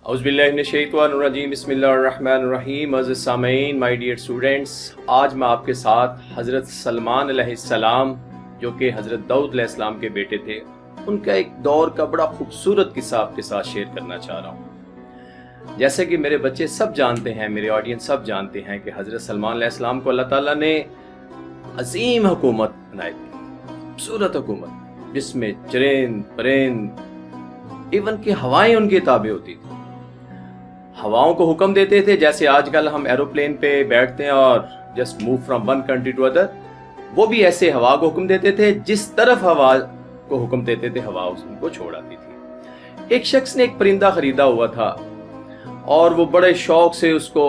औज़ुबिल्लाहिमिनश्शैतानिर्रजीम बिस्मिल्लाहिर्रहमानिर्रहीम। अज़ीज़ सामीन, my dear students, आज मैं आपके साथ हज़रत सलमान अलैहिस्सलाम जो कि हज़रत दाऊद अलैहिस्सलाम के बेटे थे, उनका एक दौर का बड़ा खूबसूरत किस्सा आपके साथ शेयर करना चाह रहा हूँ। जैसे कि मेरे बच्चे सब जानते हैं, मेरे ऑडियंस सब जानते हैं कि हज़रत सलमान अलैहिस्सलाम को अल्लाह ताला ने अजीम हुकूमत बनाई थी, खूबसूरत हुकूमत जिसमें चरिंद परिंद इवन की हवाएं उनके ताबे होती थी। हवाओं को हुक्म देते थे, जैसे आजकल हम एरोप्लेन पे बैठते हैं और just move from one country to other, वो भी ऐसे हवा को हुक्म देते थे, जिस तरफ हवा को हुक्म देते थे हवा उनको छोड़ आती थी। एक शख्स ने एक परिंदा खरीदा हुआ था और वो बड़े शौक से उसको,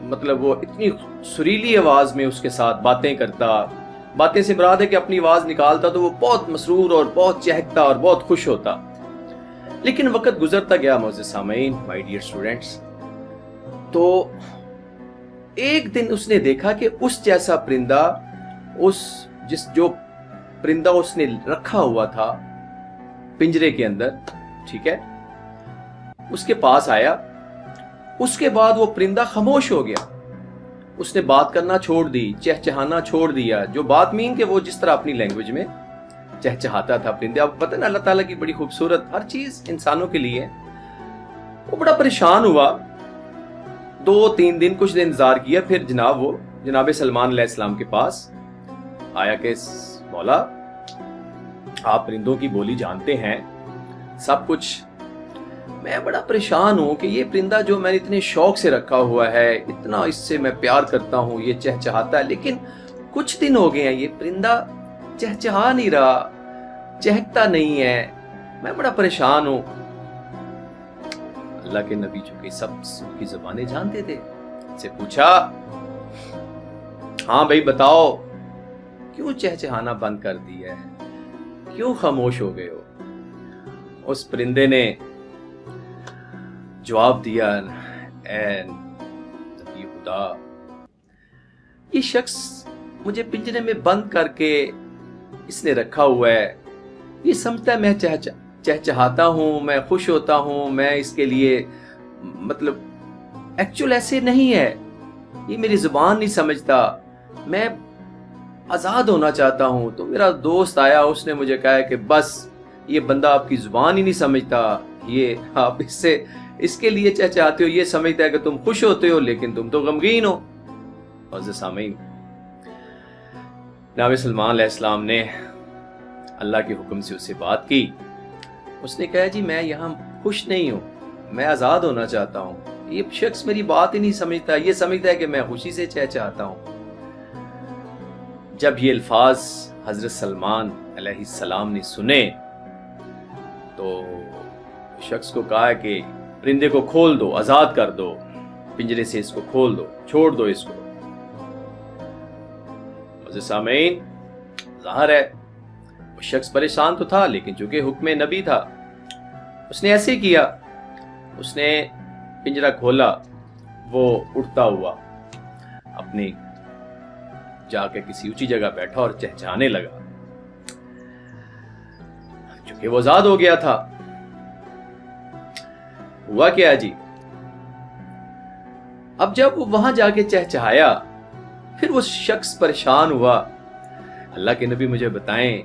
मतलब वो इतनी सुरीली आवाज में उसके साथ बातें करता, बातें से मुराद है कि अपनी आवाज निकालता तो वो बहुत मसरूर और बहुत चहकता और बहुत खुश होता। लेकिन वक्त गुजरता गया मोअज़्ज़िज़ सामीन, माय डियर स्टूडेंट्स, तो एक दिन उसने देखा कि उस जैसा परिंदा, जो परिंदा उसने रखा हुआ था पिंजरे के अंदर, ठीक है, उसके पास आया। उसके बाद वो परिंदा खामोश हो गया, उसने बात करना छोड़ दी, चहचहाना छोड़ दिया। जो बात मीन के वो जिस तरह अपनी लैंग्वेज में चहचहाता था परिंदे। आपको पता है ना, अल्लाह ताला की बड़ी खूबसूरत हर चीज इंसानों के लिए। वो बड़ा परेशान हुआ, 2-3 दिन कुछ दिन इंतजार किया, फिर जनाब सलमान अलैहिस्सलाम के पास आया कि मौला, आप परिंदों की बोली जानते हैं सब कुछ, मैं बड़ा परेशान हूं कि ये परिंदा जो मैंने इतने शौक से रखा हुआ है, इतना इससे मैं प्यार करता हूं, ये चहचहाता है, लेकिन कुछ दिन हो गए हैं ये परिंदा चहचहा नहीं रहा, चहकता नहीं है, मैं बड़ा परेशान हूं। अल्लाह के नबी चूंकि सब की ज़बानें जानते थे, से पूछा, हाँ भाई बताओ, क्यों चहचहाना बंद कर दिया है, क्यों खामोश हो गए हो? उस परिंदे ने जवाब दिया, ऐ नबी खुदा, ये शख्स मुझे पिंजरे में बंद करके इसने रखा हुआ है, ये समझता है मैं चहचहाता हूं, मैं खुश होता हूं, मैं इसके लिए, मतलब एक्चुअल ऐसे नहीं है, ये मेरी जुबान नहीं समझता, मैं आजाद होना चाहता हूं। तो मेरा दोस्त आया, उसने मुझे कहा कि बस ये बंदा आपकी जुबान ही नहीं समझता, ये आप इसके लिए चहचहाते हो, ये समझता है कि तुम खुश होते हो लेकिन तुम तो गमगीन हो। और सामीन, जनाब सलमान अलैहिस्सलाम ने अल्लाह के हुक्म से उससे बात की। उसने कहा, जी मैं यहाँ खुश नहीं हूँ, मैं आज़ाद होना चाहता हूँ, ये शख्स मेरी बात ही नहीं समझता, ये समझता है कि मैं खुशी से चहचहाता हूँ। जब ये अल्फाज हज़रत सलमान अलैहिस्सलाम ने सुने तो शख्स को कहा कि परिंदे को खोल दो, आज़ाद कर दो, पिंजरे से इसको खोल दो, छोड़ दो इसको। सामीन, ज़ाहिर है वो शख्स परेशान तो था, लेकिन चूंकि हुक्म नबी था उसने ऐसे किया, उसने पिंजरा खोला, वो उड़ता हुआ अपनी जाके किसी ऊंची जगह बैठा और चहचहाने लगा, चूंकि वो आजाद हो गया था। हुआ क्या जी, अब जब वो वहां जाके चहचहाया, फिर वो शख्स परेशान हुआ। अल्लाह के नबी मुझे बताएं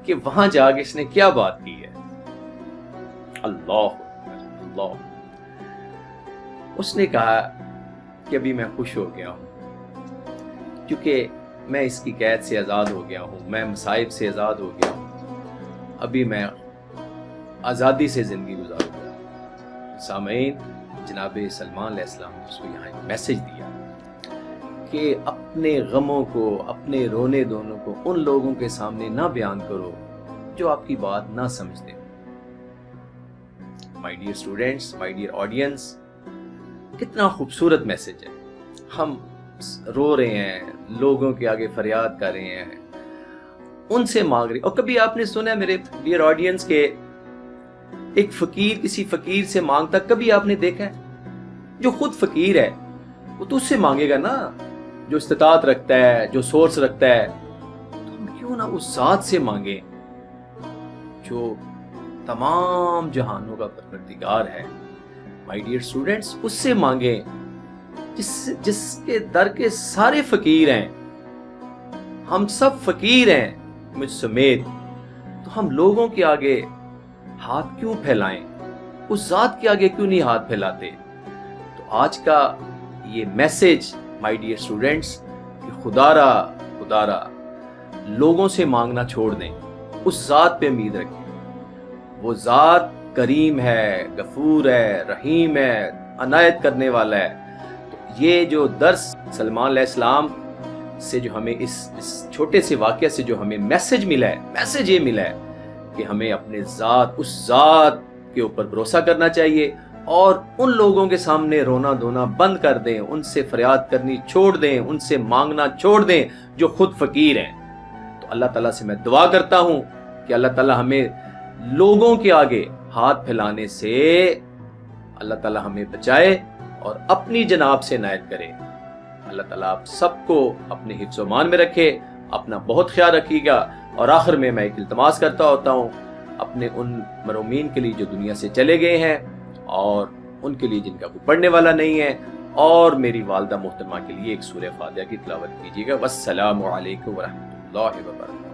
कि वहां जाके इसने क्या बात की है। अल्लाह, उसने कहा कि अभी मैं खुश हो गया हूं, क्योंकि मैं इसकी कैद से आज़ाद हो गया हूं, मैं मसाइब से आज़ाद हो गया हूं, अभी मैं आज़ादी से ज़िंदगी गुजारूंगा। सामीन, जनाब सलमान अलैहिस्सलाम ने उसको यहाँ एक मैसेज दिया कि अपने गमों को, अपने रोने धोनों को उन लोगों के सामने ना बयान करो जो आपकी बात ना समझते। My dear students, my dear audience, कितना खूबसूरत मैसेज है। हम रो रहे हैं, लोगों के आगे फरियाद कर रहे हैं, उनसे मांग रहे। और कभी आपने सुना है मेरे डियर ऑडियंस के एक फकीर किसी फकीर से मांगता, कभी आपने देखा है? जो खुद फकीर है वो तो उससे मांगेगा ना, जो इस्तिताअत रखता है, जो सोर्स रखता है। तो हम क्यों ना उस ज़ात से मांगे जो तमाम जहानों का परवरदिगार है, مائی ڈیئر اسٹوڈینٹس اس سے مانگیں جس کے در کے سارے فقیر ہیں. ہم سب فقیر ہیں مجھ سمیت، تو ہم لوگوں کے آگے ہاتھ کیوں پھیلائیں؟ اس ذات کے آگے کیوں نہیں ہاتھ پھیلاتے؟ تو آج کا یہ میسج مائی ڈیئر اسٹوڈینٹس کہ خدا را لوگوں سے مانگنا چھوڑ دیں، اس ذات پہ امید رکھیں. وہ ذات کریم ہے، غفور ہے، رحیم ہے، عنایت کرنے والا ہے. تو یہ جو درس سلمان علیہ السلام سے جو ہمیں اس چھوٹے سے واقعہ سے جو ہمیں میسج ملا ہے، میسج یہ ملا ہے کہ ہمیں اپنے اس ذات کے اوپر بھروسہ کرنا چاہیے، اور ان لوگوں کے سامنے رونا دھونا بند کر دیں، ان سے فریاد کرنی چھوڑ دیں، ان سے مانگنا چھوڑ دیں جو خود فقیر ہیں. تو اللہ تعالیٰ سے میں دعا کرتا ہوں کہ اللہ تعالیٰ ہمیں لوگوں کے آگے ہاتھ پھیلانے سے اللہ تعالیٰ ہمیں بچائے اور اپنی جناب سے عنایت کرے. اللہ تعالیٰ آپ سب کو اپنے حفظ و امان میں رکھے. اپنا بہت خیال رکھیے گا. اور آخر میں ایک التماس کرتا ہوتا ہوں اپنے ان مرحومین کے لیے جو دنیا سے چلے گئے ہیں، اور ان کے لیے جن کا کوئی پڑھنے والا نہیں ہے، اور میری والدہ محترمہ کے لیے ایک سورہ فاتحہ کی تلاوت کیجیے گا. والسلام علیکم ورحمۃ اللہ وبرکاتہ.